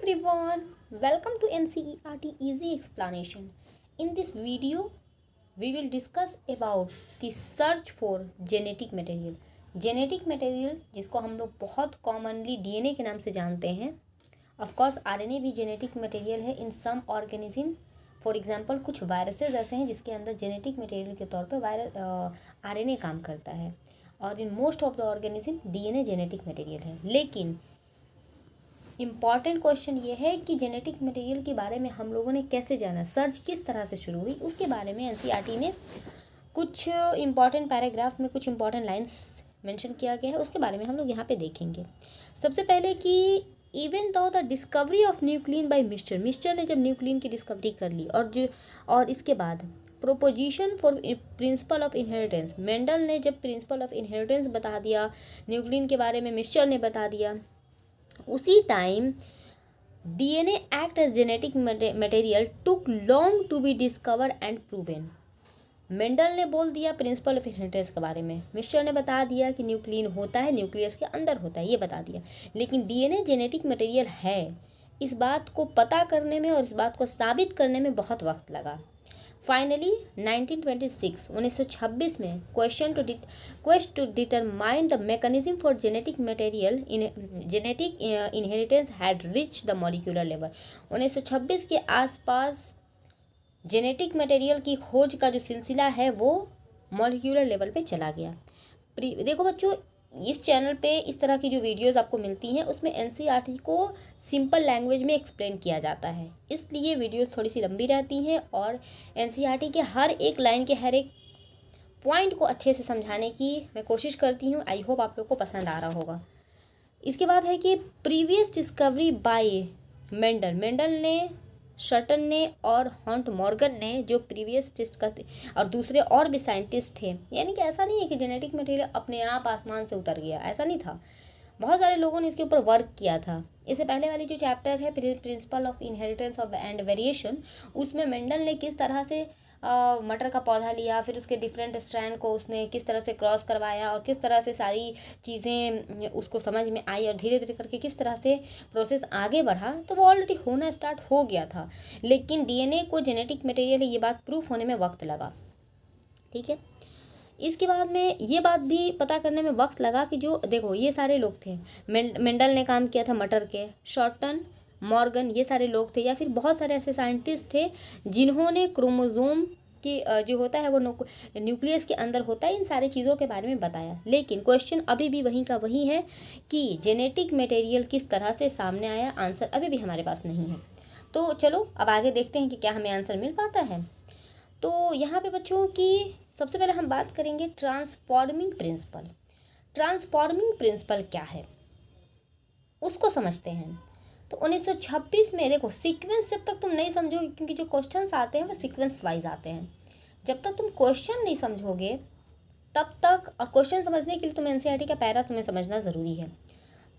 everyone, welcome to NCERT Easy Explanation. In this video, we will discuss about the search for genetic material. Genetic material जिसको हम लोग बहुत commonly DNA के नाम से जानते हैं. Of course RNA भी जेनेटिक मटेरियल है in some organism. For example कुछ वायरसेस ऐसे हैं जिसके अंदर जेनेटिक मटेरियल के तौर पर RNA काम करता है और in most of the organism DNA genetic material है. लेकिन इम्पॉर्टेंट क्वेश्चन ये है कि जेनेटिक मटेरियल के बारे में हम लोगों ने कैसे जाना, सर्च किस तरह से शुरू हुई, उसके बारे में एनसीईआरटी ने कुछ इम्पॉर्टेंट पैराग्राफ में कुछ इम्पॉर्टेंट लाइंस मेंशन किया गया है. उसके बारे में हम लोग यहाँ पे देखेंगे. सबसे पहले कि even though the discovery of nuclein by mister ने जब न्यूक्लियन की डिस्कवरी कर ली और इसके बाद proposition for principle of inheritance, Mendel ने जब प्रिंसिपल ऑफ इनहेरिटेंस बता दिया न्यूक्लियन के बारे में, मिस्टर ने बता दिया, उसी time DNA act as genetic material took long to be discover and proven. Mendel ने बोल दिया प्रिंसिपल ऑफ इनहेरिटेंस के बारे में, मिस्टर ने बता दिया कि न्यूक्लियन होता है, न्यूक्लियस के अंदर होता है, ये बता दिया. लेकिन DNA जेनेटिक मटेरियल है, इस बात को पता करने में और इस बात को साबित करने में बहुत वक्त लगा. फाइनली 1926 में question to determine the mechanism for genetic material genetic inheritance had reach the molecular level. 1926 के आसपास जेनेटिक मटेरियल की खोज का जो सिलसिला है वो मॉलिक्यूलर लेवल पे चला गया. देखो बच्चों, इस चैनल पे इस तरह की जो वीडियोस आपको मिलती हैं उसमें एनसीईआरटी को सिंपल लैंग्वेज में एक्सप्लेन किया जाता है, इसलिए वीडियोस थोड़ी सी लंबी रहती हैं और एनसीईआरटी के हर एक लाइन के हर एक पॉइंट को अच्छे से समझाने की मैं कोशिश करती हूँ. आई होप आप लोग को पसंद आ रहा होगा. इसके बाद है कि प्रीवियस डिस्कवरी बाय मेंडल ने, शर्टन ने और हॉन्ट मॉर्गन ने जो प्रीवियस डिस्कस और दूसरे और भी साइंटिस्ट थे. यानी कि ऐसा नहीं है कि जेनेटिक मटेरियल अपने आप आसमान से उतर गया, ऐसा नहीं था. बहुत सारे लोगों ने इसके ऊपर वर्क किया था. इससे पहले वाली जो चैप्टर है principle of inheritance of and variation, उसमें मेंडल ने किस तरह से मटर का पौधा लिया, फिर उसके डिफरेंट स्ट्रैंड को उसने किस तरह से क्रॉस करवाया और किस तरह से सारी चीज़ें उसको समझ में आई और धीरे धीरे करके किस तरह से प्रोसेस आगे बढ़ा, तो वो ऑलरेडी होना स्टार्ट हो गया था. लेकिन DNA को जेनेटिक मटेरियल है ये बात प्रूफ होने में वक्त लगा. ठीक है, इसके बाद में ये बात भी पता करने में वक्त लगा कि जो देखो ये सारे लोग थे, मेंडल ने काम किया था मटर के, शॉर्टन, मॉर्गन, ये सारे लोग थे, या फिर बहुत सारे ऐसे साइंटिस्ट थे जिन्होंने क्रोमोसोम की जो होता है वो न्यूक्लियस के अंदर होता है, इन सारी चीज़ों के बारे में बताया. लेकिन क्वेश्चन अभी भी वहीं का वही है कि जेनेटिक मटेरियल किस तरह से सामने आया, आंसर अभी भी हमारे पास नहीं है. तो चलो अब आगे देखते हैं कि क्या हमें आंसर मिल पाता है. तो यहाँ पे बच्चों की सबसे पहले हम बात करेंगे ट्रांसफॉर्मिंग प्रिंसिपल. ट्रांसफॉर्मिंग प्रिंसिपल क्या है उसको समझते हैं. तो 1926 में देखो, सीक्वेंस जब तक तुम नहीं समझोगे, क्योंकि जो क्वेश्चंस आते हैं वो सीक्वेंस वाइज आते हैं, जब तक तुम क्वेश्चन नहीं समझोगे तब तक, और क्वेश्चन समझने के लिए तुम एनसीईआरटी का पैरा तुम्हें समझना ज़रूरी है.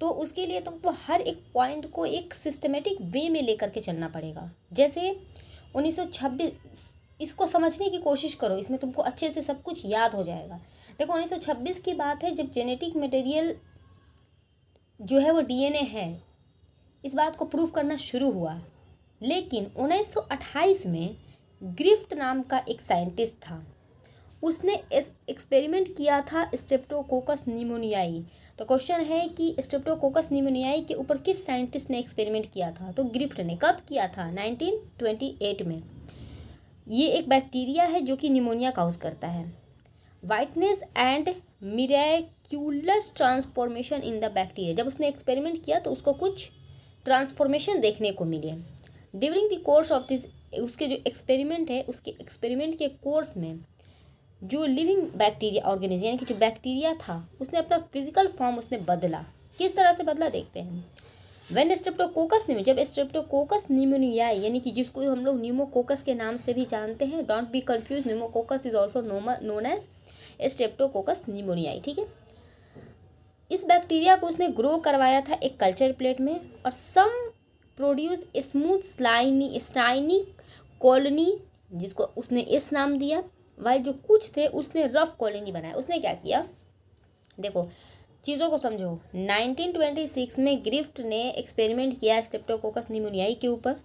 तो उसके लिए तुमको हर एक पॉइंट को एक सिस्टमेटिक वे में लेकर के चलना पड़ेगा. जैसे 1926, इसको समझने की कोशिश करो, इसमें तुमको अच्छे से सब कुछ याद हो जाएगा. देखो 1926 की बात है जब जेनेटिक मटेरियल जो है वो DNA है, इस बात को प्रूफ करना शुरू हुआ. लेकिन 1928 में ग्रिफ्ट नाम का एक साइंटिस्ट था, उसने एक्सपेरिमेंट किया था स्ट्रेप्टोकोकस निमोनियाई. तो क्वेश्चन है कि स्ट्रेप्टोकोकस निमोनियाई के ऊपर किस साइंटिस्ट ने एक्सपेरिमेंट किया था, तो ग्रिफ्ट ने. कब किया था? 1928 में. ये एक बैक्टीरिया है जो कि निमोनिया काउज करता है. Whiteness and miraculous transformation in the bacteria, जब उसने एक्सपेरिमेंट किया तो उसको कुछ ट्रांसफॉर्मेशन देखने को मिले. During the course of this, उसके जो एक्सपेरिमेंट है उसके एक्सपेरिमेंट के कोर्स में जो लिविंग बैक्टीरिया ऑर्गेनिज्म यानी कि जो बैक्टीरिया था उसने अपना फिजिकल फॉर्म उसने बदला. किस तरह से बदला देखते हैं. व्हेन स्ट्रेप्टोकोकस जब स्ट्रेप्टोकोकस निमोनियाई यानी कि जिसको हम लोग न्यूमोकोकस के नाम से भी जानते हैं, don't be confuse, pneumococcus is also known as streptococcus pneumoniae. ठीक है, इस बैक्टीरिया को उसने ग्रो करवाया था एक कल्चर प्लेट में और सम प्रोड्यूस स्मूथ स्लाइनी कॉलोनी, जिसको उसने इस नाम दिया, वाइल जो कुछ थे उसने रफ कॉलोनी बनाया. उसने क्या किया, देखो चीज़ों को समझो। 1926 में ग्रिफ्ट ने एक्सपेरिमेंट किया स्ट्रेप्टोकोकस निमोनियाई के ऊपर।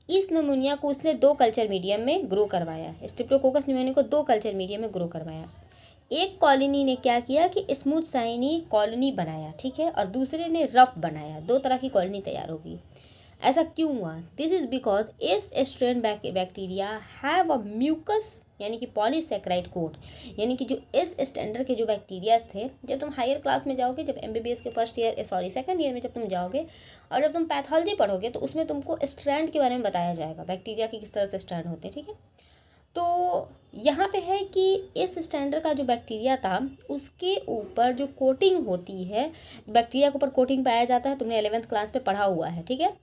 इस निमोनिया को उसने 2 कल्चर मीडियम में ग्रो करवाया। स्ट्रेप्टोकोकस निमोनिया को 2 कल्चर मीडियम में ग्रो करवाया। एक कॉलोनी ने क्या किया कि स्मूथ शाइनी कॉलोनी बनाया, ठीक है, और दूसरे ने रफ बनाया। 2 तरह की कॉलोनी तैयार होगी। ऐसा क्यों हुआ? This is because S strain bacteria have a mucus यानी कि पॉलीसेक्राइड कोट, यानी कि जो एस स्टैंडर्ड के जो बैक्टीरियाज थे, जब तुम हायर क्लास में जाओगे, जब एमबीबीएस के सेकंड ईयर में जब तुम जाओगे और जब तुम पैथोलॉजी पढ़ोगे तो उसमें तुमको स्ट्रैंड के बारे में बताया जाएगा, बैक्टीरिया के किस तरह से स्ट्रैंड होते हैं, ठीक है। तो यहाँ पे है कि इस स्टैंडर्ड का जो बैक्टीरिया था उसके ऊपर जो कोटिंग होती है, बैक्टीरिया के ऊपर कोटिंग पाया जाता है, तुमने 11th क्लास में पढ़ा हुआ है, ठीक है।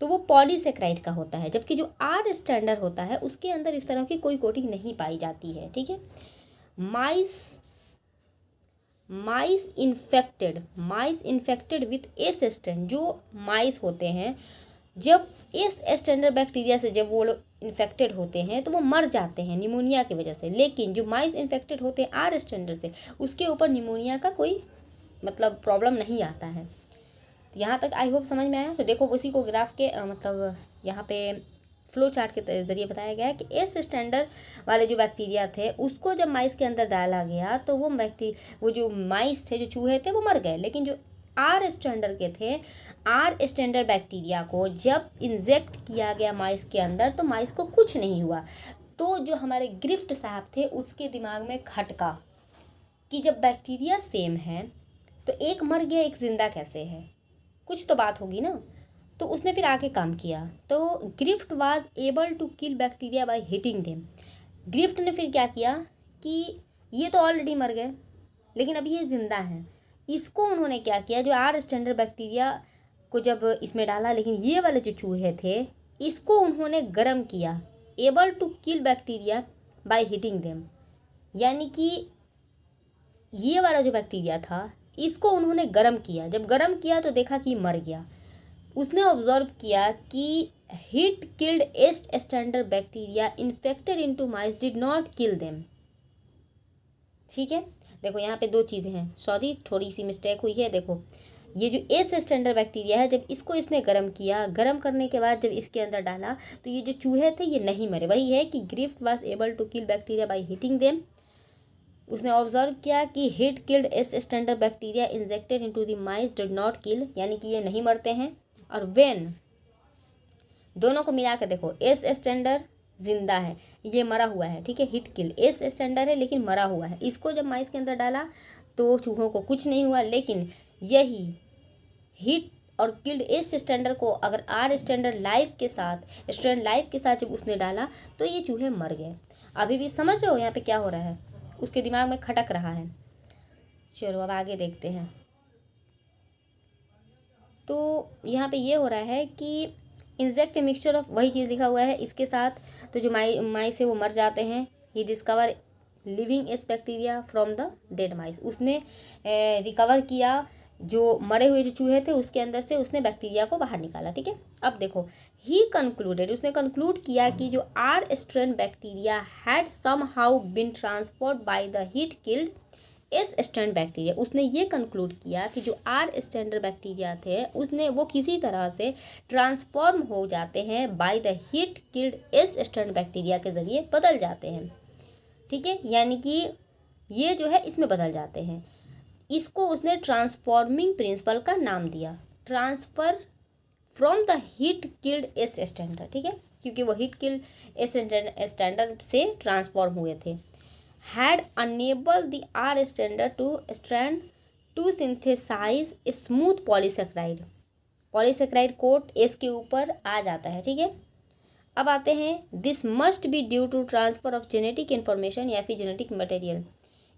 तो वो पॉलीसेक्राइड का होता है, जबकि जो आर स्टैंडर्ड होता है उसके अंदर इस तरह की कोई कोटिंग नहीं पाई जाती है, ठीक है। माइस इन्फेक्टेड विथ एस स्ट्रेन, जो माइस होते हैं जब एस स्टैंडर्ड बैक्टीरिया से जब वो लोग इन्फेक्टेड होते हैं तो वो मर जाते हैं निमोनिया की वजह से। लेकिन जो माइस इन्फेक्टेड होते हैं आर स्टैंडर्ड से, उसके ऊपर निमोनिया का कोई मतलब प्रॉब्लम नहीं आता है। तो यहाँ तक आई होप समझ में आया। तो देखो उसी को ग्राफ के मतलब यहाँ पे फ्लो चार्ट के जरिए बताया गया है कि एस स्टैंडर्ड वाले जो बैक्टीरिया थे उसको जब माइस के अंदर डाला गया तो वो जो माइस थे, जो चूहे थे, वो मर गए। लेकिन जो आर स्टैंडर्ड के थे, आर स्टैंडर्ड बैक्टीरिया को जब इंजेक्ट किया गया माइस के अंदर तो माइस को कुछ नहीं हुआ। तो जो हमारे ग्रिफ्ट साहब थे उसके दिमाग में खटका कि जब बैक्टीरिया सेम है तो एक मर गया एक जिंदा कैसे है, कुछ तो बात होगी ना। तो उसने फिर आके काम किया। तो Griffith was able to kill bacteria by heating them. Griffith ने फिर क्या किया कि ये तो ऑलरेडी मर गए लेकिन अभी ये जिंदा है, इसको उन्होंने क्या किया, जो आर स्टैंडर्ड बैक्टीरिया को जब इसमें डाला, लेकिन ये वाले जो चूहे थे इसको उन्होंने गर्म किया। Able to kill bacteria by heating them, यानी कि ये वाला जो बैक्टीरिया था इसको उन्होंने गर्म किया। जब गर्म किया तो देखा कि मर गया। उसने ऑब्जर्व किया कि heat killed S standard bacteria infected into mice did not kill them, ठीक है। देखो यहाँ पे 2 चीज़ें हैं, सॉरी थोड़ी सी मिस्टेक हुई है। देखो ये जो एस स्टैंडर्ड बैक्टीरिया है, जब इसको इसने गर्म किया, गर्म करने के बाद जब इसके अंदर डाला तो ये जो चूहे थे ये नहीं मरे। वही है कि Griffith was able to kill bacteria by heating them. उसने ऑब्जर्व किया कि heat killed S standard bacteria injected into the mice did not kill, यानी कि ये नहीं मरते हैं। और व्हेन दोनों को मिला कर देखो, एस स्टैंडर्ड जिंदा है, ये मरा हुआ है, ठीक है। हिट किल एस स्टैंडर्ड है लेकिन मरा हुआ है, इसको जब माइस के अंदर डाला तो चूहों को कुछ नहीं हुआ। लेकिन यही हिट और किल्ड एस स्टैंडर्ड को अगर आर स्टैंडर्ड लाइफ के साथ जब उसने डाला तो ये चूहे मर गए। अभी भी समझ रहे हो यहाँ पे क्या हो रहा है, उसके दिमाग में खटक रहा है। चलो अब आगे देखते हैं। तो यहाँ पे ये हो रहा है कि इंजेक्ट मिक्सचर ऑफ, वही चीज़ लिखा हुआ है इसके साथ। तो जो माइस है वो मर जाते हैं। He discover living S bacteria from the dead mice, उसने रिकवर किया जो मरे हुए जो चूहे थे उसके अंदर से उसने बैक्टीरिया को बाहर निकाला, ठीक है। अब देखो ही कंक्लूडेड, उसने कंक्लूड किया कि जो R strain bacteria had somehow been transport by the heat killed S strain bacteria. उसने ये कंक्लूड किया कि जो आर स्टैंडर्ड बैक्टीरिया थे उसने वो किसी तरह से ट्रांसफॉर्म हो जाते हैं bye the heat killed S strain bacteria के ज़रिए बदल जाते हैं, ठीक है। यानी कि ये जो है इसमें बदल जाते हैं। इसको उसने ट्रांसफॉर्मिंग प्रिंसिपल का नाम दिया, transfer from the heat killed S standard, ठीक है, क्योंकि वो हीट किल्ड एस स्टैंडर्ड से ट्रांसफॉर्म हुए थे। had enabled the R standard to synthesize a smooth polysaccharide। Polysaccharide coat S के ऊपर आ जाता है, ठीक है। अब आते हैं this must be due to transfer of genetic information या फिर जेनेटिक मटेरियल।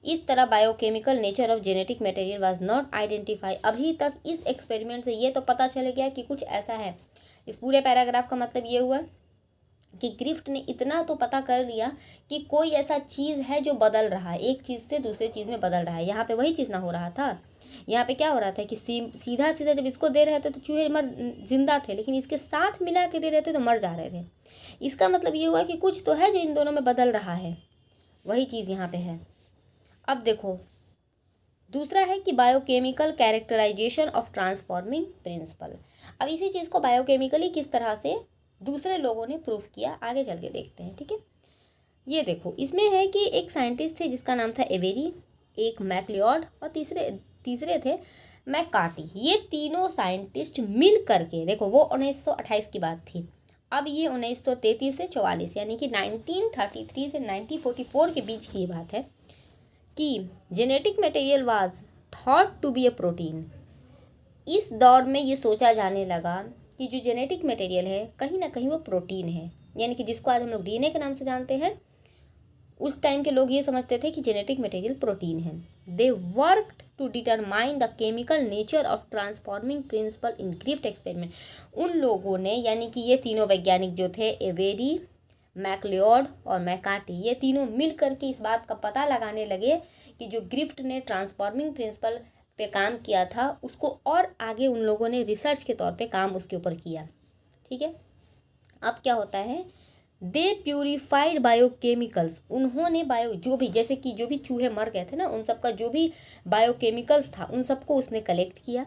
इस तरह biochemical nature of genetic material was not identify. अभी तक इस एक्सपेरिमेंट से ये तो पता चल गया कि कुछ ऐसा है। इस पूरे पैराग्राफ का मतलब ये हुआ कि ग्रिफ्ट ने इतना तो पता कर लिया कि कोई ऐसा चीज़ है जो बदल रहा है, एक चीज़ से दूसरे चीज़ में बदल रहा है। यहाँ पे वही चीज़ ना हो रहा था। यहाँ पे क्या हो रहा था कि सीधा सीधा जब इसको दे रहे थे तो चूहे जिंदा थे, लेकिन इसके साथ मिला के दे रहे थे तो मर जा रहे थे। इसका मतलब ये हुआ कि कुछ तो है जो इन दोनों में बदल रहा है, वही चीज़ यहाँ पे है। अब देखो दूसरा है कि biochemical characterization of transforming principle. अब इसी चीज़ को बायोकेमिकली किस तरह से दूसरे लोगों ने प्रूफ किया, आगे चल के देखते हैं। ठीक है, ये देखो, इसमें है कि एक साइंटिस्ट थे जिसका नाम था एवेरी, एक मैकलियोड और तीसरे थे मैकार्टी। ये तीनों साइंटिस्ट मिल करके, देखो वो 1928 की बात थी, अब ये 1933 से 44 यानी कि 1933 से 1944 के बीच की ये बात है कि genetic material was thought to be a protein. इस दौर में ये सोचा जाने लगा कि जो जेनेटिक मटेरियल है कहीं ना कहीं वो प्रोटीन है, यानी कि जिसको आज हम लोग डीएनए के नाम से जानते हैं, उस टाइम के लोग ये समझते थे कि जेनेटिक मटेरियल प्रोटीन है। They worked to determine the chemical nature of transforming principle in Griffith experiment. उन लोगों ने, यानी कि ये तीनों वैज्ञानिक जो थे, एवेरी, मैकलियोड और मैकार्टी, ये तीनों मिल करके इस बात का पता लगाने लगे कि जो ग्रिफ्ट ने ट्रांसफॉर्मिंग प्रिंसिपल पे काम किया था उसको और आगे उन लोगों ने रिसर्च के तौर पे काम उसके ऊपर किया। ठीक है, अब क्या होता है, दे प्यूरिफाइड बायोकेमिकल्स, उन्होंने जो भी, जैसे कि जो भी चूहे मर गए थे ना, उन सबका जो भी बायोकेमिकल्स था उन सबको उसने कलेक्ट किया।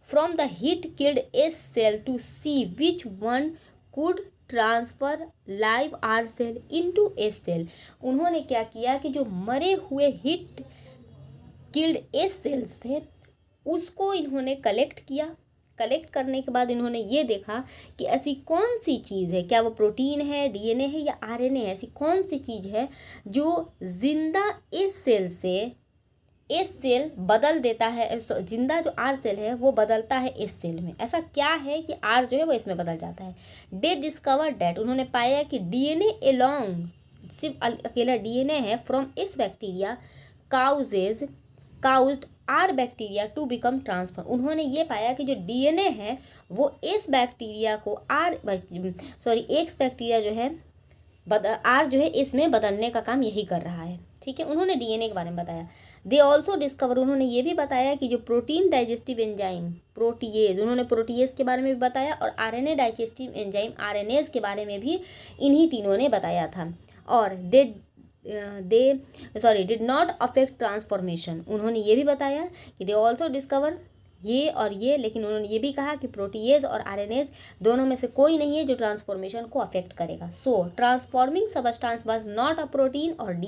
From the heat killed a cell to see which one could transfer live R cell into a cell. उन्होंने क्या किया कि जो मरे हुए हीट किल्ड ए सेल्स थे उसको इन्होंने कलेक्ट किया। कलेक्ट करने के बाद इन्होंने ये देखा कि ऐसी कौन सी चीज़ है, क्या वो प्रोटीन है, डीएनए है या आरएनए है, ऐसी कौन सी चीज़ है जो जिंदा एस सेल से एस सेल बदल देता है, जिंदा जो आर सेल है वो बदलता है एस सेल में। ऐसा क्या है कि आर जो है वो इसमें बदल जाता है। दे डिस्कवर डैट, उन्होंने पाया कि डीएनए एलोंग, सिर्फ अकेला डीएनए है, फ्रॉम इस bacteria caused R bacteria to become transfer. उन्होंने ये पाया कि जो डीएनए है वो इस बैक्टीरिया को एक्स बैक्टीरिया जो है आर जो है इसमें बदलने का काम यही कर रहा है। ठीक है, उन्होंने डीएनए के बारे में बताया। दे ऑल्सो डिस्कवर, उन्होंने ये भी बताया कि जो प्रोटीन डाइजेस्टिव एंजाइम प्रोटीएज, उन्होंने प्रोटीएज के बारे में भी बताया, और आरएनए डाइजेस्टिव एंजाइम आरएनएज के बारे में भी इन्हीं तीनों ने बताया था। और डिड नॉट अफेक्ट ट्रांसफॉर्मेशन, उन्होंने ये भी बताया कि दे ऑल्सो डिस्कवर ये और ये, लेकिन उन्होंने ये भी कहा कि प्रोटीएज और आरएनएज दोनों में से कोई नहीं है जो ट्रांसफॉर्मेशन को अफेक्ट करेगा। So transforming substance was not a protein और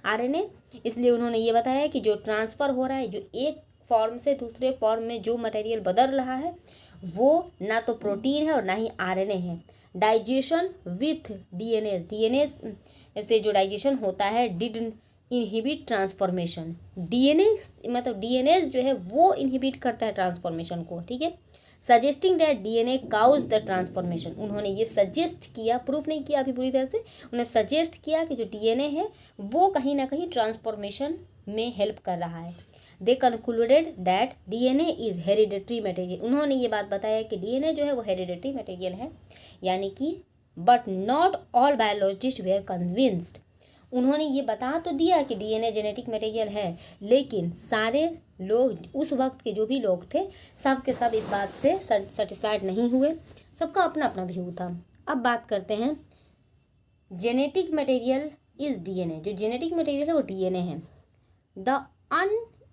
आरएनए, इसलिए उन्होंने ये बताया कि जो ट्रांसफ़र हो रहा है, जो एक फॉर्म से दूसरे फॉर्म में जो मटेरियल बदल रहा है वो ना तो प्रोटीन है और ना ही आरएनए है। डाइजेशन विथ डीएनए से जो डाइजेशन होता है डिड इनहिबिट ट्रांसफॉर्मेशन, डीएनए मतलब डीएनए जो है वो इनहिबिट करता है ट्रांसफॉर्मेशन को। ठीक है, suggesting that DNA cause the transformation, उन्होंने ये सजेस्ट किया, प्रूफ नहीं किया अभी पूरी तरह से, उन्होंने सजेस्ट किया कि जो डीएनए है वो कहीं ना कहीं ट्रांसफॉर्मेशन में हेल्प कर रहा है। दे concluded that DNA is hereditary material, उन्होंने ये बात बताया कि डीएनए जो है वो हेरिडेटरी मटेरियल है, यानी कि but not all biologist were convinced, उन्होंने ये बता तो दिया कि डीएनए जेनेटिक मटेरियल है, लेकिन सारे लोग उस वक्त के जो भी लोग थे सब के सब इस बात से सेटिस्फाइड नहीं हुए, सबका अपना अपना व्यू था। अब बात करते हैं जेनेटिक मटेरियल इज डीएनए, जो जेनेटिक मटेरियल है वो डीएनए है। The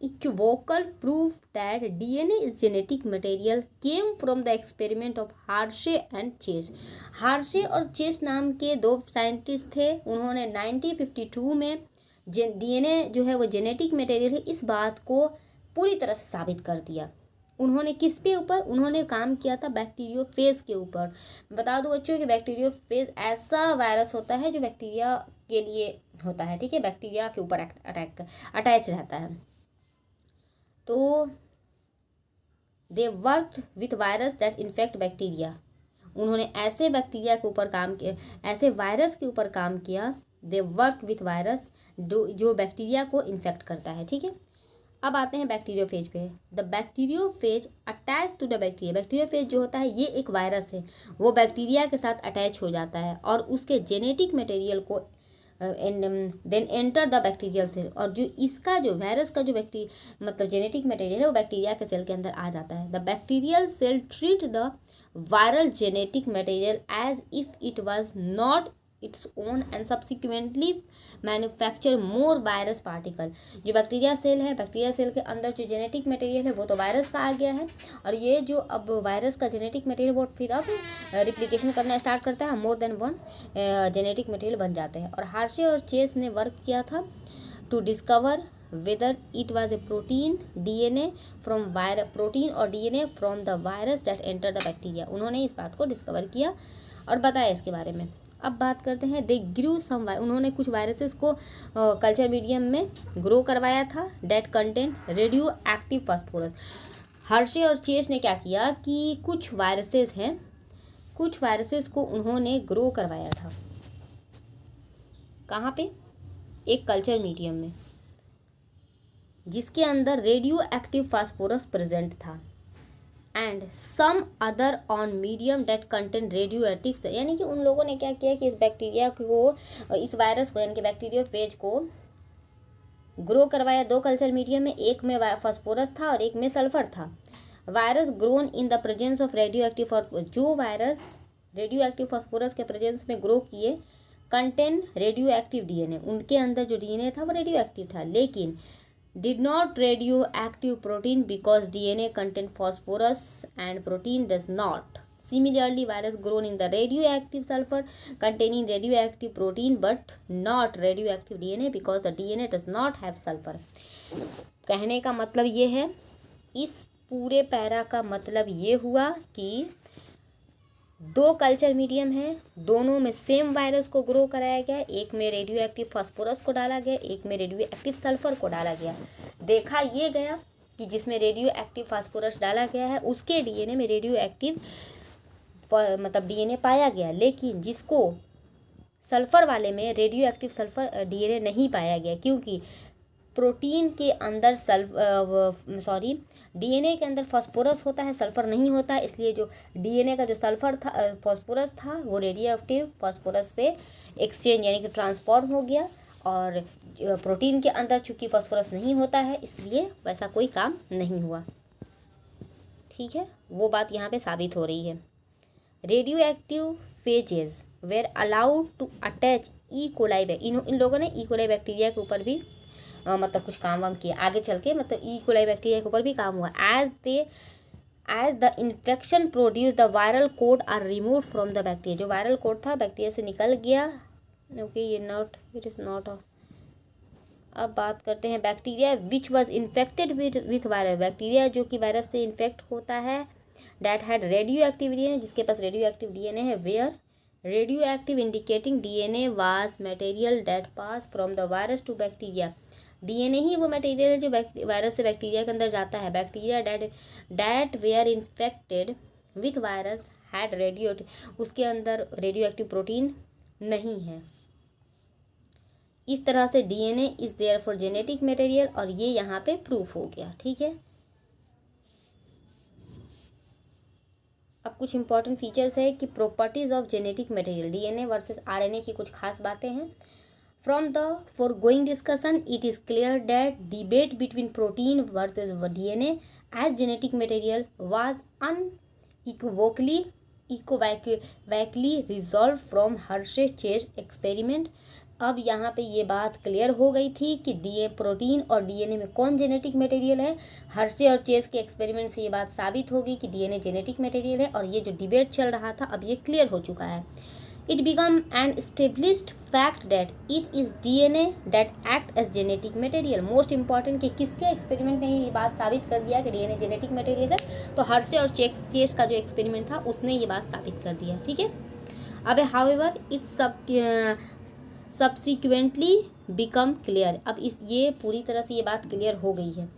unequivocal proof that DNA is genetic material came from the experiment of Hershey and Chase। Hershey और चेस नाम के दो साइंटिस्ट थे, उन्होंने 1952 में डीएनए जो है वो जेनेटिक मटेरियल है इस बात को पूरी तरह से साबित कर दिया। उन्होंने किस पे ऊपर, उन्होंने काम किया था बैक्टीरियोफेज के ऊपर। बता दो बच्चों कि बैक्टीरियोफेज ऐसा वायरस होता है जो बैक्टीरिया के लिए होता है। ठीक है, बैक्टीरिया के ऊपर अटैच रहता है। तो they worked with virus that infect bacteria, उन्होंने ऐसे बैक्टीरिया के ऊपर काम किया, ऐसे वायरस के ऊपर काम किया। दे वर्क विथ वायरस जो बैक्टीरिया को इन्फेक्ट करता है। ठीक है, अब आते हैं बैक्टीरियोफेज पे। The bacteriophage attach to the bacteria, bacteriophage जो होता है ये एक वायरस है, वो बैक्टीरिया के साथ अटैच हो जाता है और उसके जेनेटिक मटेरियल को then enter the bacterial cell, और जो इसका जो वायरस का जो मतलब जेनेटिक मटेरियल है वो बैक्टीरिया के सेल के अंदर आ जाता है। The bacterial cell treat the viral genetic material as if it was not its own and subsequently manufacture more virus particle. जो बैक्टीरिया सेल है, बैक्टीरिया सेल के अंदर जो जेनेटिक मटेरियल है वो तो वायरस का आ गया है, और ये जो अब वायरस का जेनेटिक मटेरियल वो फिर अब रिप्लिकेशन करना स्टार्ट करता है, more than one genetic material बन जाते हैं। और हार्शे और चेस ने वर्क किया था to discover whether it was a protein DNA from protein or DNA from the virus that entered the bacteria। उन्होंने इस बात को डिस्कवर किया और बताया इसके बारे में। अब बात करते हैं दे ग्रू सम, उन्होंने कुछ वायरसेस को कल्चर मीडियम में ग्रो करवाया था date contain radioactive phosphorus. Hershey और चेस ने क्या किया कि कुछ वायरसेस हैं, कुछ वायरसेस को उन्होंने ग्रो करवाया था। कहाँ पे? एक कल्चर मीडियम में, जिसके अंदर रेडियो एक्टिव फास्फोरस प्रेजेंट था, and some other on medium that contain radioactive. यानी कि उन लोगों ने क्या किया कि इस बैक्टीरिया को, इस वायरस को, यानी कि बैक्टीरिया फेज को ग्रो करवाया दो कल्चर मीडियम में, एक में फास्फोरस था और एक में सल्फर था। Virus grown in the presence of radio active, जो वायरस रेडियो एक्टिव फास्फोरस के प्रेजेंस में ग्रो किए कंटेन रेडियो एक्टिव डीएनए, उनके अंदर जो डीएनए था वो रेडियो एक्टिव था, लेकिन did not radioactive protein because DNA contain phosphorus and protein does not. Similarly, virus grown in the radioactive sulfur containing radioactive protein but not radioactive DNA because the DNA does not have sulfur। कहने का मतलब ये है, इस पूरे para का मतलब ये हुआ कि दो कल्चर मीडियम है, दोनों में सेम वायरस को ग्रो कराया गया, एक में रेडियो एक्टिव फास्फोरस को डाला गया, एक में रेडियो एक्टिव सल्फर को डाला गया। देखा ये गया कि जिसमें रेडियो एक्टिव फास्फोरस डाला गया है उसके डीएनए में रेडियो एक्टिव मतलब डीएनए पाया गया, लेकिन जिसको सल्फर वाले में रेडियो एक्टिव सल्फर डीएनए नहीं पाया गया, क्योंकि प्रोटीन के अंदर डीएनए के अंदर फास्फोरस होता है, सल्फर नहीं होता है, इसलिए जो डीएनए का जो सल्फर था, फास्फोरस था, वो रेडियो एक्टिव फास्फोरस से एक्सचेंज यानी कि ट्रांसफॉर्म हो गया, और प्रोटीन के अंदर चूंकि फास्फोरस नहीं होता है इसलिए वैसा कोई काम नहीं हुआ। ठीक है, वो बात यहाँ पे साबित हो रही है। Radio active phages were allowed to attach E coli, इन लोगों ने ई कोलाई बैक्टीरिया के ऊपर भी मतलब कुछ काम वाम किया आगे चल के, मतलब ई कोलाई बैक्टीरिया के ऊपर भी काम हुआ। As the infection produce the viral code are remove from the bacteria, जो वायरल कोड था बैक्टीरिया से निकल गया। ओके, ये नॉट, इट इज़ नॉट। अब बात करते हैं bacteria which was infected with virus, bacteria जो कि वायरस से इन्फेक्ट होता है, that had radio active DNA, जिसके पास रेडियो एक्टिव डीएनए है, where radio active indicating DNA was material that pass from the virus to bacteria. DNA ही वो मटेरियल है जो वायरस से बैक्टीरिया के अंदर जाता है। Bacteria that were infected with virus had radio, उसके अंदर रेडियो एक्टिव प्रोटीन नहीं है। इस तरह से DNA is there for genetic material, और ये यहाँ पे प्रूफ हो गया। ठीक है, अब कुछ इंपॉर्टेंट फीचर्स है कि properties of genetic material, DNA versus RNA की कुछ खास बातें हैं। From the foregoing discussion, it is clear that debate between protein versus DNA as genetic material was unequivocally resolved from Hershey-Chase experiment। अब यहाँ पे ये बात क्लियर हो गई थी कि प्रोटीन और डीएनए में कौन जेनेटिक मटेरियल है। हर्शे और चेस के एक्सपेरिमेंट से ये बात साबित हो गई कि डीएनए जेनेटिक मटेरियल है, और ये जो डिबेट चल रहा था अब ये क्लियर हो चुका है। It became an established fact that it is DNA that act as genetic material। Most important कि किसके एक्सपेरिमेंट ने ये बात साबित कर दिया कि डीएनए जेनेटिक मटेरियल है, तो हर्शे और चेस का जो एक्सपेरिमेंट था उसने ये बात साबित कर दिया। ठीक है, अब however it's subsequently become clear, अब ये पूरी तरह से ये बात क्लियर हो गई है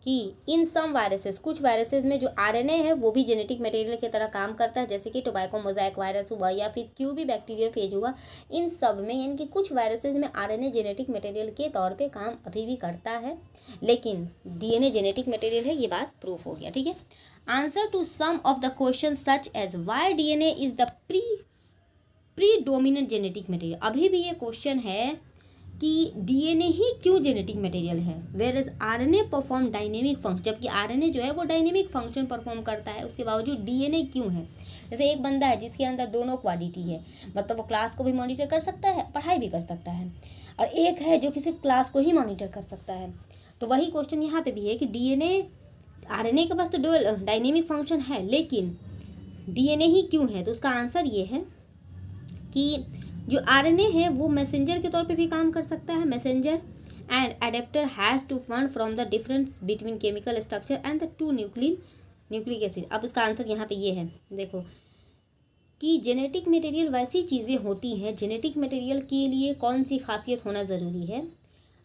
कि इन सम वायरसेस, कुछ वायरसेस में जो आरएनए है वो भी जेनेटिक मटेरियल की तरह काम करता है, जैसे कि टोबैको मोज़ाइक वायरस हुआ या फिर क्यूबी बैक्टीरिया फेज हुआ। इन सब में यानी कि कुछ वायरसेस में आरएनए जेनेटिक मटेरियल के तौर पे काम अभी भी करता है, लेकिन डीएनए जेनेटिक मटेरियल है, ये बात प्रूफ हो गया। ठीक है, answer to some of the question such as why DNA is the predominant genetic material. अभी भी ये क्वेश्चन है कि डीएनए ही क्यों जेनेटिक मटेरियल है, whereas RNA perform dynamic function, जबकि आरएनए जो है वो डायनेमिक फंक्शन परफॉर्म करता है, उसके बावजूद डीएनए क्यों है। जैसे एक बंदा है जिसके अंदर दोनों क्वालिटी है, मतलब वो क्लास को भी मॉनिटर कर सकता है, पढ़ाई भी कर सकता है, और एक है जो कि सिर्फ क्लास को ही मॉनिटर कर सकता है। तो वही क्वेश्चन यहाँ पे भी है कि डीएनए, आरएनए के पास तो डायनेमिक फंक्शन है, लेकिन डीएनए ही क्यों है। तो उसका आंसर ये है कि जो आरएनए है वो मैसेंजर के तौर पे भी काम कर सकता है, messenger and adapter has to fund from the difference between chemical structure and the two nucleic acid. अब उसका आंसर यहाँ पे ये है, देखो कि जेनेटिक मटेरियल वैसी चीज़ें होती हैं, जेनेटिक मटेरियल के लिए कौन सी खासियत होना ज़रूरी है,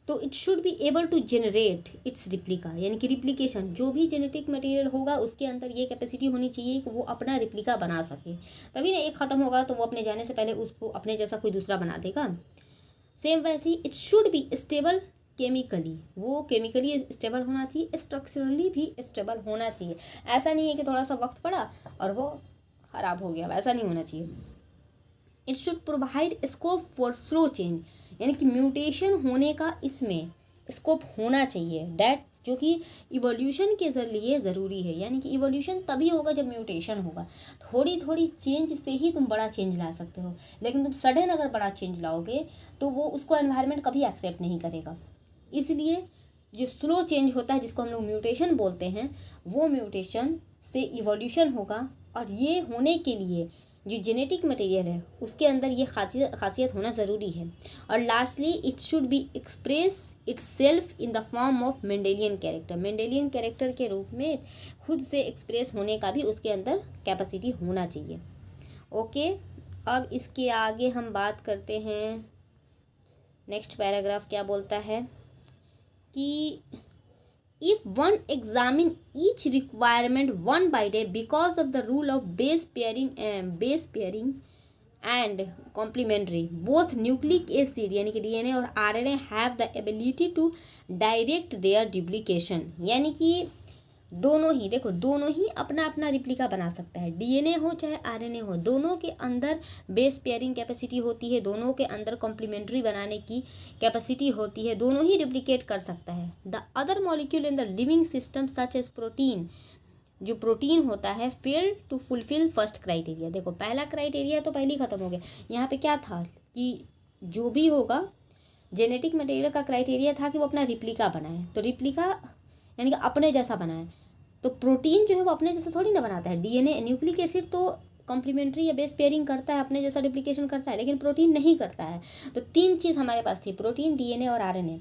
तो it should be able to generate its replica, यानी कि रिप्लिकेशन, जो भी जेनेटिक मटेरियल होगा उसके अंदर ये कैपेसिटी होनी चाहिए कि वो अपना रिप्लिका बना सके, तभी ना एक ख़त्म होगा तो वो अपने जाने से पहले उसको अपने जैसा कोई दूसरा बना देगा। सेम वैसे ही it should be stable chemically, वो केमिकली स्टेबल होना चाहिए, स्ट्रक्चरली भी स्टेबल होना चाहिए। ऐसा नहीं है कि थोड़ा सा वक्त पड़ा और वो ख़राब हो गया, वैसा नहीं होना चाहिए। It should provide scope for slow change, यानी कि म्यूटेशन होने का इसमें स्कोप होना चाहिए, डैट जो कि इवोल्यूशन के जरिए ज़रूरी है, यानी कि इवोल्यूशन तभी होगा जब म्यूटेशन होगा। थोड़ी थोड़ी चेंज से ही तुम बड़ा चेंज ला सकते हो, लेकिन तुम सडन अगर बड़ा चेंज लाओगे तो वो उसको एनवायरनमेंट कभी एक्सेप्ट नहीं करेगा। इसलिए जो स्लो चेंज होता है जिसको हम लोग म्यूटेशन बोलते हैं, वो म्यूटेशन से इवोल्यूशन होगा, और ये होने के लिए जो जेनेटिक मटेरियल है उसके अंदर ये खासियत होना ज़रूरी है। और lastly it should be express itself in the form of Mendelian character, Mendelian character के रूप में खुद से एक्सप्रेस होने का भी उसके अंदर कैपेसिटी होना चाहिए। ओके, अब इसके आगे हम बात करते हैं, नेक्स्ट पैराग्राफ क्या बोलता है कि if one examine each requirement one by day because of the rule of base pairing and complementary, both nucleic acid यानी कि डीएनए और RNA have the ability to direct their duplication, यानी कि दोनों ही, देखो दोनों ही अपना अपना रिप्लिका बना सकता है, डीएनए हो चाहे आरएनए हो, दोनों के अंदर बेस पेयरिंग कैपेसिटी होती है, दोनों के अंदर कॉम्प्लीमेंट्री बनाने की कैपेसिटी होती है, दोनों ही डुप्लीकेट कर सकता है। The other molecule in the living system such as protein, जो प्रोटीन होता है fail to fulfil first criteria. देखो पहला क्राइटेरिया तो पहले ही ख़त्म हो गया, यहाँ पे क्या था कि जो भी होगा जेनेटिक मटेरियल का क्राइटेरिया था कि वो अपना रिप्लिका बनाए, तो रिप्लिका यानी कि अपने जैसा बनाए, तो प्रोटीन जो है वो अपने जैसा थोड़ी ना बनाता है, डीएनए न्यूक्लिक एसिड तो कॉम्प्लीमेंट्री या बेस पेयरिंग करता है, अपने जैसा डुप्लीकेशन करता है, लेकिन प्रोटीन नहीं करता है। तो तीन चीज़ हमारे पास थी, प्रोटीन, डीएनए और आरएनए।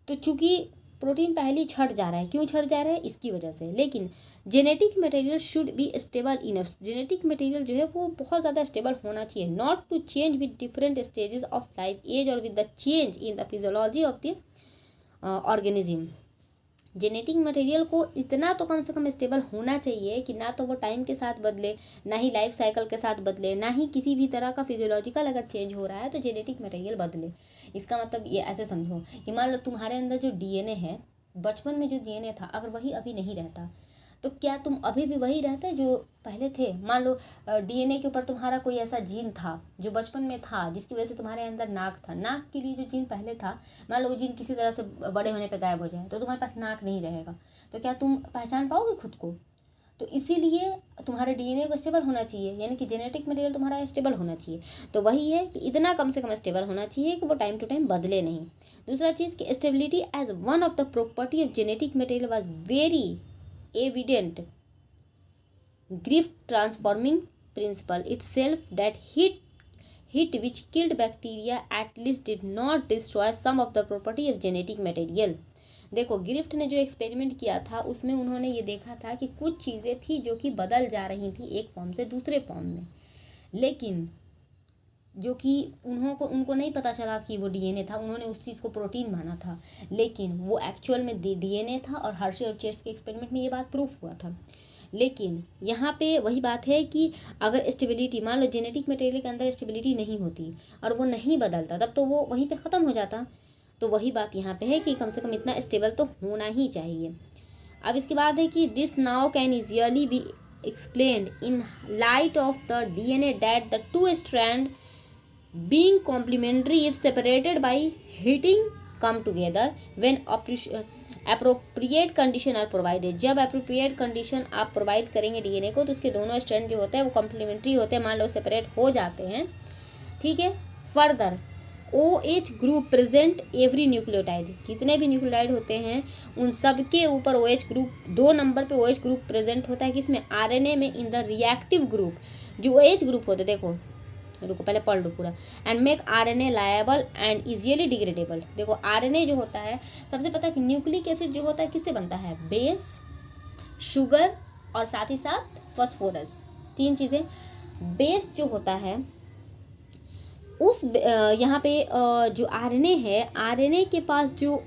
तो चूंकि प्रोटीन पहले छट जा रहा है, क्यों छट जा रहा है, इसकी वजह से। लेकिन genetic material should be stable enough, genetic material जो है वो बहुत ज़्यादा स्टेबल होना चाहिए, not to change with different stages of life age और with the change in the physiology of the organism. Genetic material को इतना तो कम से कम स्टेबल होना चाहिए कि ना तो वो टाइम के साथ बदले, ना ही लाइफ साइकिल के साथ बदले, ना ही किसी भी तरह का फिजियोलॉजिकल अगर चेंज हो रहा है तो जेनेटिक मटेरियल बदले। इसका मतलब ये ऐसे समझो कि मान लो तुम्हारे अंदर जो डीएनए है, बचपन में जो डीएनए था, अगर वही अभी नहीं रहता तो क्या तुम अभी भी वही रहते जो पहले थे। मान लो डीएनए के ऊपर तुम्हारा कोई ऐसा जीन था जो बचपन में था जिसकी वजह से तुम्हारे अंदर नाक था, नाक के लिए जो जीन पहले था, मान लो वो जीन किसी तरह से बड़े होने पे गायब हो जाए तो तुम्हारे पास नाक नहीं रहेगा, तो क्या तुम पहचान पाओगे खुद को। तो इसीलिए तुम्हारे डीएनए को स्टेबल होना चाहिए, यानी कि जेनेटिक मटेरियल तुम्हारा स्टेबल होना चाहिए। तो वही है कि इतना कम से कम स्टेबल होना चाहिए कि वो टाइम टू टाइम बदले नहीं। दूसरा चीज़ कि stability as one of the property of genetic material was very evident Griffith transforming principle itself, that heat which killed bacteria at least did not destroy some of the property of genetic material। देखो गिरिफ्ट ने जो experiment किया था उसमें उन्होंने ये देखा था कि कुछ चीज़ें थी जो कि बदल जा रही थी एक फॉर्म से दूसरे फॉर्म में, लेकिन जो कि उनको नहीं पता चला कि वो डीएनए था, उन्होंने उस चीज़ को प्रोटीन माना था, लेकिन वो एक्चुअल में डीएनए था। और हर्शे और चेस्ट के एक्सपेरिमेंट में ये बात प्रूफ हुआ था। लेकिन यहाँ पे वही बात है कि अगर स्टेबिलिटी, मान लो जेनेटिक मटेरियल के अंदर स्टेबिलिटी नहीं होती और वो नहीं बदलता, तब तो वो वहीं पे ख़त्म हो जाता। तो वही बात यहाँ पे है कि कम से कम इतना स्टेबल तो होना ही चाहिए। अब इसके बाद है कि this now can इजियली be explained in light of the DNA that the two strand being complementary if separated by heating come together when appropriate condition are provided। जब appropriate condition आप प्रोवाइड करेंगे डीएनए को तो उसके दोनों strand जो होते हैं वो कॉम्प्लीमेंट्री होते हैं, मान लो सेपरेट हो जाते हैं, ठीक है। Further OH group present every nucleotide, जितने भी न्यूक्लियोटाइड होते हैं उन सब के ऊपर OH ग्रुप 2 नंबर पे OH ग्रुप प्रेजेंट होता है, किसमें, आरएनए में, इन द रिएक्टिव ग्रुप। जो OH ग्रुप होते, देखो रुको पहले पढ़ लो पूरा, and make RNA liable and easily degradable. देखो आरएनए जो होता है, सबसे पता है कि न्यूक्लिक एसिड जो होता है किससे बनता है, बेस, शुगर और साथ ही साथ फॉस्फोरस, 3 चीज़ें। बेस जो होता है उस यहाँ पे जो आरएनए है, आरएनए के पास जो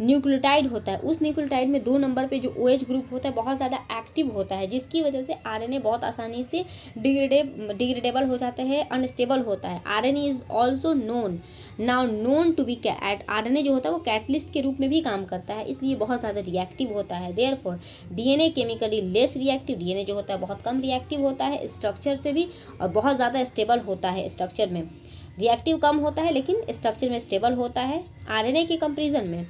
न्यूक्लियोटाइड होता है उस न्यूक्लियोटाइड में 2 नंबर पे जो OH ग्रुप होता है बहुत ज़्यादा एक्टिव होता है, जिसकी वजह से आरएनए बहुत आसानी से डिग्रेडेबल हो जाता है, अनस्टेबल होता है। RNA is also known to be RNA जो होता है वो कैटलिस्ट के रूप में भी काम करता है, इसलिए बहुत ज़्यादा रिएक्टिव होता है। Therefore DNA chemically less reactive, DNA जो होता है बहुत कम रिएक्टिव होता है स्ट्रक्चर से भी, और बहुत ज़्यादा स्टेबल होता है स्ट्रक्चर में। रिएक्टिव कम होता है लेकिन स्ट्रक्चर में स्टेबल होता है आरएनए के कंपेरिजन में,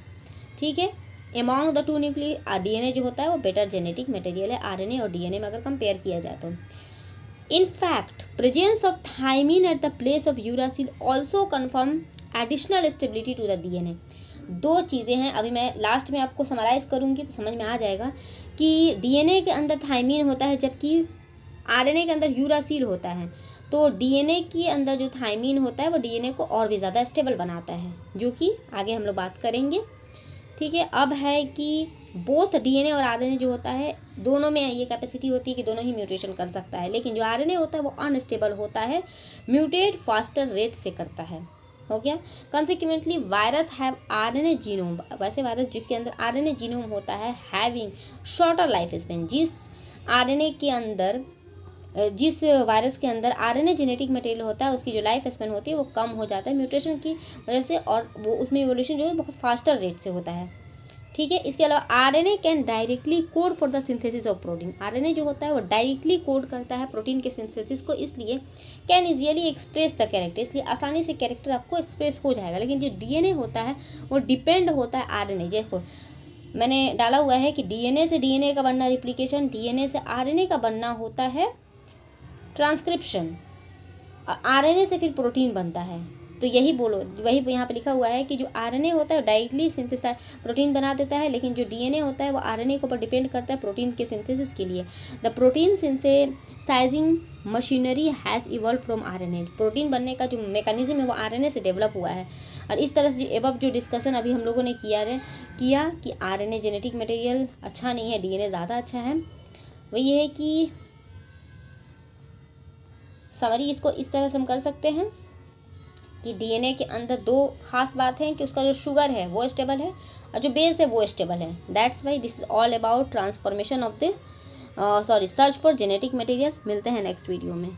ठीक है। एमॉन्ग द 2 न्यूक्ली डीएनए जो होता है वो बेटर जेनेटिक मटेरियल है आरएनए और डीएनए में अगर कंपेयर किया जाए तो। In fact presence of thymine at the place of uracil also confirm additional stability to the DNA. 2 चीज़ें हैं, अभी मैं लास्ट में आपको समराइज करूँगी तो समझ में आ जाएगा कि डीएनए के अंदर थायमिन होता है जबकि आरएनए के अंदर यूरासिल होता है। तो डीएनए के अंदर जो थायमिन होता है वो डीएनए को और भी ज़्यादा स्टेबल बनाता है, जो कि आगे हम लोग बात करेंगे, ठीक है। अब है कि बोथ डीएनए और आरएनए जो होता है दोनों में ये कैपेसिटी होती है कि दोनों ही म्यूटेशन कर सकता है, लेकिन जो आरएनए होता है वो अनस्टेबल होता है, म्यूटेट फास्टर रेट से करता है, हो गया। Consequently virus have RNA genome, वैसे वायरस जिसके अंदर आरएनए जीनोम होता है हैविंग शॉर्टर लाइफ स्पेन, जिस वायरस के अंदर आरएनए जेनेटिक मटेरियल होता है उसकी जो लाइफ स्पेन होती है वो कम हो जाता है म्यूटेशन की वजह से, और वो उसमें इवोल्यूशन जो है बहुत फास्टर रेट से होता है, ठीक है। इसके अलावा RNA can directly code for the synthesis of protein, RNA जो होता है वो डायरेक्टली कोड करता है प्रोटीन के सिंथेसिस को, इसलिए कैन इजियली एक्सप्रेस द कैरेक्टर, इसलिए आसानी से कैरेक्टर आपको एक्सप्रेस हो जाएगा। लेकिन जो डीएनए होता है वो डिपेंड होता है आरएनए, देखो मैंने डाला हुआ है कि डीएनए से डीएनए का बनना रिप्लिकेशन, डीएनए से आरएनए का बनना होता है ट्रांसक्रिप्शन, और आरएनए से फिर प्रोटीन बनता है। तो यही बोलो, वही यहाँ पे लिखा हुआ है कि जो आरएनए होता है डायरेक्टली सिंथेसाइज प्रोटीन बना देता है, लेकिन जो डीएनए होता है वो आरएनए के ऊपर डिपेंड करता है प्रोटीन के सिंथेसिस के लिए। The protein synthesising machinery has evolve from RNA, protein बनने का जो मैकेनिज्म है वो आरएनए से डेवलप हुआ है। और इस तरह से एबव जो डिस्कशन अभी हम लोगों ने किया कि आरएनए जेनेटिक मटेरियल अच्छा नहीं है, डीएनए ज़्यादा अच्छा है, वो ये है कि समरी इसको इस तरह से हम कर सकते हैं कि डीएनए के अंदर 2 खास बात है कि उसका जो शुगर है वो स्टेबल है और जो बेस है वो स्टेबल है। That's why this is all about transformation of the search for genetic material. मिलते हैं नेक्स्ट वीडियो में।